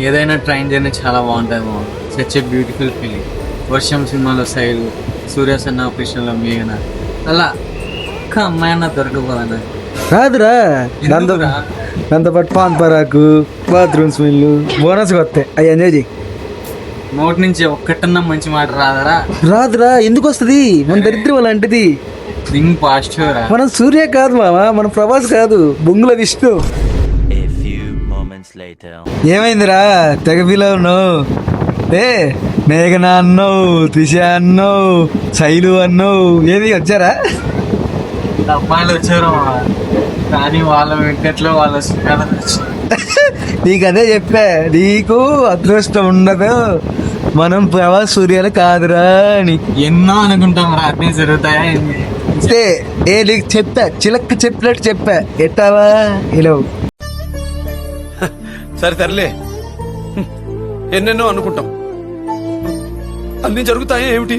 ఏదైనా train journey చాలా బాగుంటుంది మా. Such a beautiful feeling. వర్షం సినిమాలో శైలు, సూర్యాసన్న ఆపరేషన్లో మేఘన, అలా ఒక్క అమ్మాయినా దొరకపోదా? కాదురా, దాంతోపాటు పాన్ పరాకు, బాత్రూమ్ స్మెల్, బోనస్ వస్తాయి. అవి ఎంజాయ్ చేయి. నోటి నుంచి ఒక్కటన్నా మంచి మాట రాదరా? రాదురా, ఎందుకు వస్తుంది? మన దరిద్రం అలాంటిది. థింక్ పాజిటివ్ రా. మనం సూర్య కాదు మామ, మన ప్రభాస్ కాదు, బొంగుల Vishnu. A few moments later. ఏమైందిరా తెగ ఫీల్ ఉన్నావు? మేఘన అన్నావు, త్రిష అన్నావు, శైలు అన్నావు, ఏమి వచ్చారా? అమ్మాయిలు వచ్చారు మా. కానీ వాళ్ళ వెంకట్లో వాళ్ళ సుఖాలు వచ్చారు. నీకు అదే చెప్పా, నీకు అదృష్టం ఉండదు, మనం ప్రభాస్ సూర్యాలు కాదురా అని. ఎన్నో అనుకుంటాం రా, అన్నీ జరుగుతాయా ఏంది? నీకు చెప్పా, చిలక్క చెప్పినట్టు చెప్పా, ఎట్టావా ఇలా. సరే తరలే, ఎన్నెన్నో అనుకుంటాం, అన్ని జరుగుతాయా ఏమిటి?